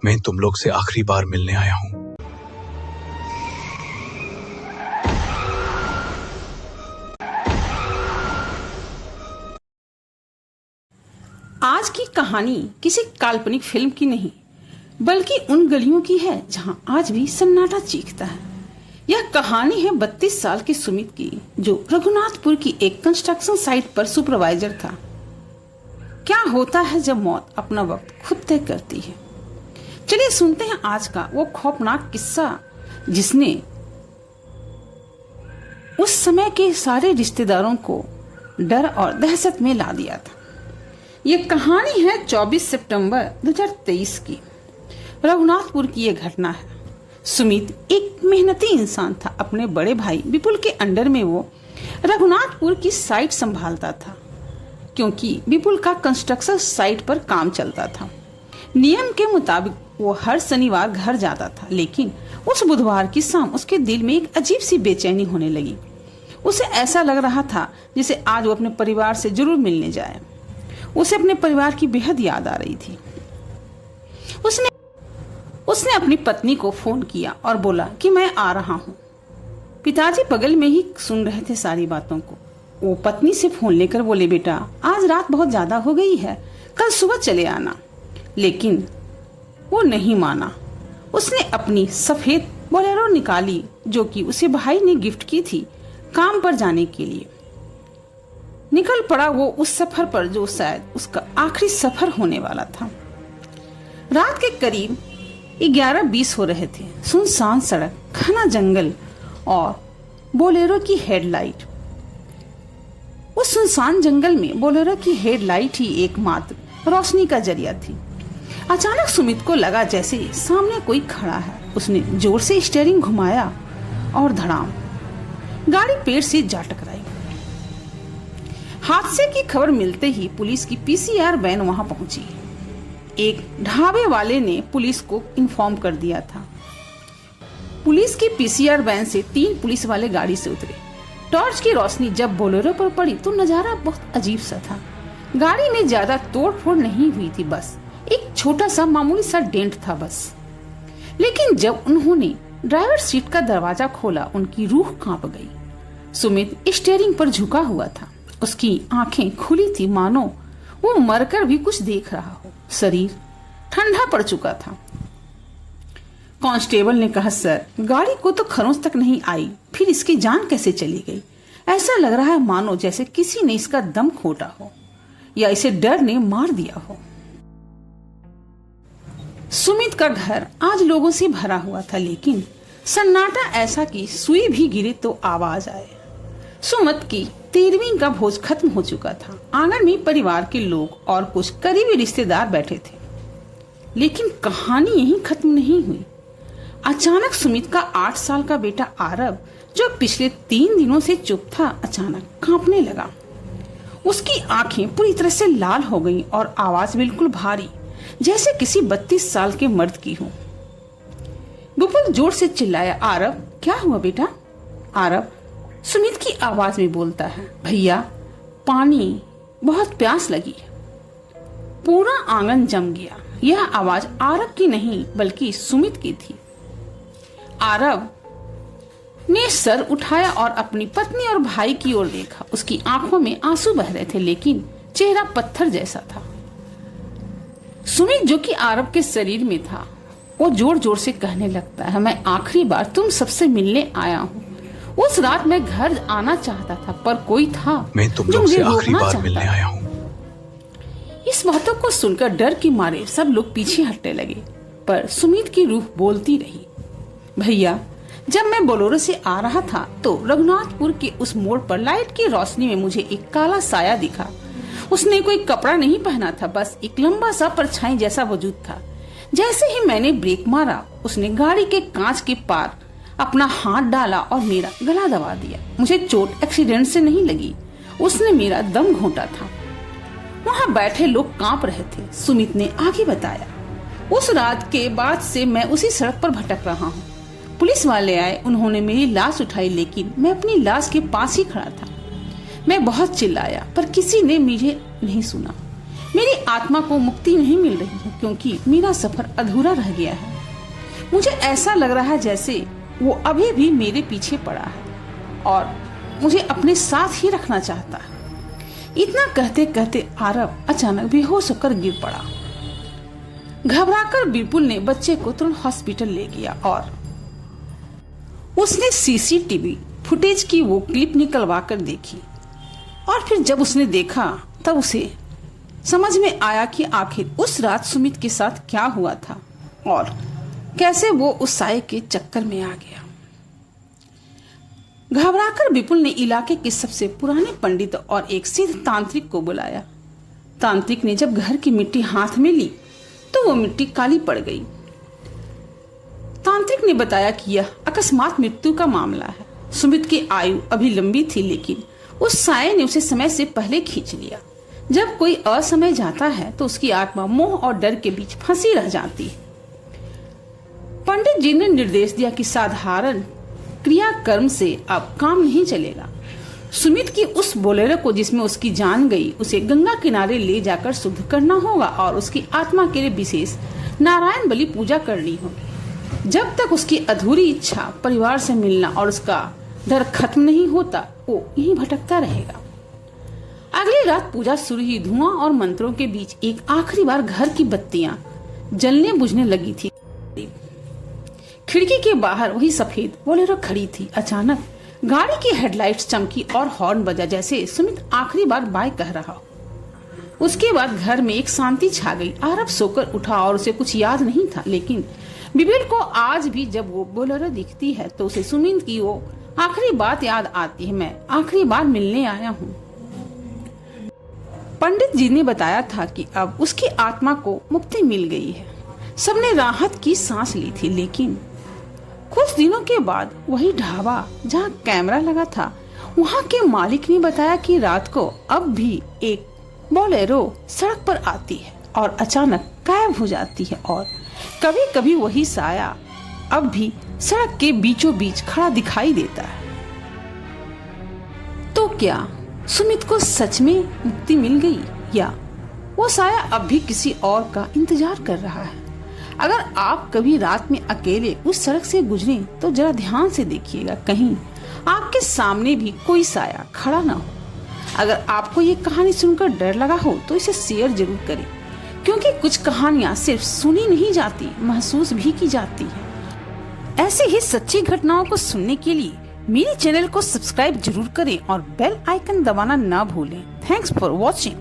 मैं तुम लोग से आखिरी बार मिलने आया हूँ। आज की कहानी किसी काल्पनिक फिल्म की नहीं, बल्कि उन गलियों की है जहां आज भी सन्नाटा चीखता है। यह कहानी है 32 साल के सुमित की, जो रघुनाथपुर की एक कंस्ट्रक्शन साइट पर सुपरवाइजर था। क्या होता है जब मौत अपना वक्त खुद तय करती है? चलिए सुनते हैं आज का वो खौफनाक किस्सा जिसने उस समय के सारे रिश्तेदारों को डर और दहशत में ला दिया था। ये कहानी है 24 सितंबर 2023 की। रघुनाथपुर की यह घटना है। सुमित एक मेहनती इंसान था। अपने बड़े भाई विपुल के अंडर में वो रघुनाथपुर की साइट संभालता था, क्योंकि विपुल का कंस्ट्रक्शन साइट पर काम चलता था। नियम के मुताबिक वो हर शनिवार घर जाता था, लेकिन उस बुधवार की शाम उसके दिल में एक अजीब सी बेचैनी होने लगी। उसे ऐसा लग रहा था जैसे आज वो अपने परिवार से जरूर मिलने जाए। उसे अपने परिवार की बेहद याद आ रही थी। उसने अपनी पत्नी को फोन किया और बोला कि मैं आ रहा हूँ। पिताजी बगल में ही सुन रहे थे सारी बातों को। वो पत्नी से फोन लेकर बोले, बेटा आज रात बहुत ज्यादा हो गई है, कल सुबह चले आना। लेकिन वो नहीं माना। उसने अपनी सफेद बोलेरो निकाली, जो कि उसे भाई ने गिफ्ट की थी काम पर जाने के लिए। निकल पड़ा वो उस सफर पर जो शायद उसका आखिरी सफर होने वाला था। रात के करीब 11:20 हो रहे थे। सुनसान सड़क, घना जंगल और बोलेरो की हेडलाइट। उस सुनसान जंगल में बोलेरो की हेडलाइट ही एकमात्र रोशनी का जरिया थी। अचानक सुमित को लगा जैसे सामने कोई खड़ा है। उसने जोर से स्टीयरिंग घुमाया और धड़ाम गाड़ी पेड़ से जा टकराई। हादसे की खबर मिलते ही पुलिस की पीसीआर वैन वहां पहुंची। एक ढाबे वाले ने पुलिस को इन्फॉर्म कर दिया था। पुलिस की पीसीआर वैन से 3 पुलिस वाले गाड़ी से उतरे। टॉर्च की रोशनी जब बोलेरो पर पड़ी तो नजारा बहुत अजीब सा था। गाड़ी में ज्यादा तोड़फोड़ नहीं हुई थी, बस एक छोटा सा मामूली सा डेंट था बस। लेकिन जब उन्होंने ड्राइवर सीट का दरवाजा खोला, उनकी रूह कांप गई। सुमित स्टीयरिंग पर झुका हुआ था। उसकी आंखें खुली थी, मानो वो मरकर भी कुछ देख रहा हो। शरीर ठंडा पड़ चुका था। कांस्टेबल ने कहा, सर गाड़ी को तो खरोंच तक नहीं आई, फिर इसकी जान कैसे चली गई? ऐसा लग रहा है मानो जैसे किसी ने इसका दम घोटा हो या इसे डर ने मार दिया हो। सुमित का घर आज लोगों से भरा हुआ था, लेकिन सन्नाटा ऐसा कि सुई भी गिरे तो आवाज आए। सुमित की 13वीं का भोज खत्म हो चुका था। आंगन में परिवार के लोग और कुछ करीबी रिश्तेदार बैठे थे, लेकिन कहानी यहीं खत्म नहीं हुई। अचानक सुमित का 8 साल का बेटा आरव, जो पिछले 3 दिनों से चुप था, अचानक कांपने लगा। उसकी आंखें पूरी तरह से लाल हो गईं और आवाज बिल्कुल भारी, जैसे किसी 32 साल के मर्द की हो। विपुल जोर से चिल्लाया, आरव क्या हुआ बेटा? आरव सुमित की आवाज में बोलता है, भैया पानी, बहुत प्यास लगी। पूरा आंगन जम गया। यह आवाज आरव की नहीं बल्कि सुमित की थी। आरव ने सर उठाया और अपनी पत्नी और भाई की ओर देखा। उसकी आंखों में आंसू बह रहे थे, लेकिन चेहरा पत्थर जैसा था। सुमित, जो कि आरव के शरीर में था, वो जोर जोर से कहने लगता है, मैं आखिरी बार तुम सबसे मिलने आया हूँ। उस रात मैं घर आना चाहता था, पर कोई था मैं तुम लोग से आखिरी बार मिलने आया हूँ। इस बातों को सुनकर डर के मारे सब लोग पीछे हटने लगे, पर सुमित की रूह बोलती रही, भैया जब मैं बोलेरो से आ रहा था तो रघुनाथपुर के उस मोड़ पर लाइट की रोशनी में मुझे एक काला साया दिखा। उसने कोई कपड़ा नहीं पहना था, बस एक लंबा सा परछाई जैसा वजूद था। जैसे ही मैंने ब्रेक मारा, उसने गाड़ी के कांच के पार अपना हाथ डाला और मेरा गला दबा दिया। मुझे चोट एक्सीडेंट से नहीं लगी, उसने मेरा दम घोंटा था। वहाँ बैठे लोग कांप रहे थे। सुमित ने आगे बताया, उस रात के बाद से मैं उसी सड़क पर भटक रहा हूँ। पुलिस वाले आए, उन्होंने मेरी लाश उठाई, लेकिन मैं अपनी लाश के पास ही खड़ा था। मैं बहुत चिल्लाया, पर किसी ने मुझे नहीं सुना। मेरी आत्मा को मुक्ति नहीं मिल रही है क्योंकि मेरा सफर अधूरा रह गया है। मुझे ऐसा लग रहा है जैसे वो अभी भी मेरे पीछे पड़ा है और मुझे अपने साथ ही रखना चाहता है। इतना कहते कहते आरव अचानक बेहोश होकर गिर पड़ा। घबराकर विपुल ने बच्चे को तुरंत हॉस्पिटल ले गया और उसने सीसीटीवी फुटेज की वो क्लिप निकलवा कर देखी और फिर जब उसने देखा तब उसे समझ में आया कि आखिर उस रात सुमित के साथ क्या हुआ था और कैसे वो उस साये के चक्कर में आ गया। घबराकर विपुल ने इलाके के सबसे पुराने पंडित और एक सिद्ध तांत्रिक को बुलाया। तांत्रिक ने जब घर की मिट्टी हाथ में ली तो वो मिट्टी काली पड़ गई। तांत्रिक ने बताया कि यह अकस्मात मृत्यु का मामला है। सुमित की आयु अभी लंबी थी लेकिन उस साये ने उसे समय से पहले खींच लिया। जब कोई असमय जाता है तो उसकी आत्मा मोह और डर के बीच फंसी रह जाती है। पंडित जी ने निर्देश दिया कि साधारण क्रियाकर्म से अब काम नहीं चलेगा। सुमित की उस बोलेरो को जिसमें उसकी जान गई उसे गंगा किनारे ले जाकर शुद्ध करना होगा और उसकी आत्मा के लिए विशेष नारायण बलि पूजा करनी होगी। जब तक उसकी अधूरी इच्छा परिवार से मिलना और उसका डर खत्म नहीं होता वो यहीं भटकता रहेगा। अगली रात पूजा शुरू हुई। धुआं और मंत्रों के बीच एक आखिरी बार घर की बत्तियां जलने बुझने लगी थी। खिड़की के बाहर वही सफेद बोलेरो खड़ी थी। अचानक गाड़ी की हेडलाइट्स चमकी और हॉर्न बजा जैसे सुमित आखिरी बार बाय कह रहा हो। उसके बाद घर में एक शांति छा गई। आरव सोकर उठा और उसे कुछ याद नहीं था लेकिन विपुल को आज भी जब वो बोलेरो दिखती है तो उसे सुमित की वो आखिरी बात याद आती है, मैं आखिरी बार मिलने आया हूँ। पंडित जी ने बताया था कि अब उसकी आत्मा को मुक्ति मिल गई है। सबने राहत की सांस ली थी लेकिन कुछ दिनों के बाद वही ढाबा जहाँ कैमरा लगा था वहाँ के मालिक ने बताया कि रात को अब भी एक बोलेरो सड़क पर आती है और अचानक गायब हो जाती है और कभी कभी वही साया अब भी सड़क के बीचों बीच खड़ा दिखाई देता है। तो क्या सुमित को सच में मुक्ति मिल गई या वो साया अब भी किसी और का इंतजार कर रहा है? अगर आप कभी रात में अकेले उस सड़क से गुजरे तो जरा ध्यान से देखिएगा, कहीं आपके सामने भी कोई साया खड़ा ना हो। अगर आपको ये कहानी सुनकर डर लगा हो तो इसे शेयर जरूर करें क्योंकि कुछ कहानियां सिर्फ सुनी नहीं जाती, महसूस भी की जाती है। ऐसे ही सच्ची घटनाओं को सुनने के लिए मेरे चैनल को सब्सक्राइब जरूर करें और बेल आइकन दबाना ना भूलें। Thanks for watching.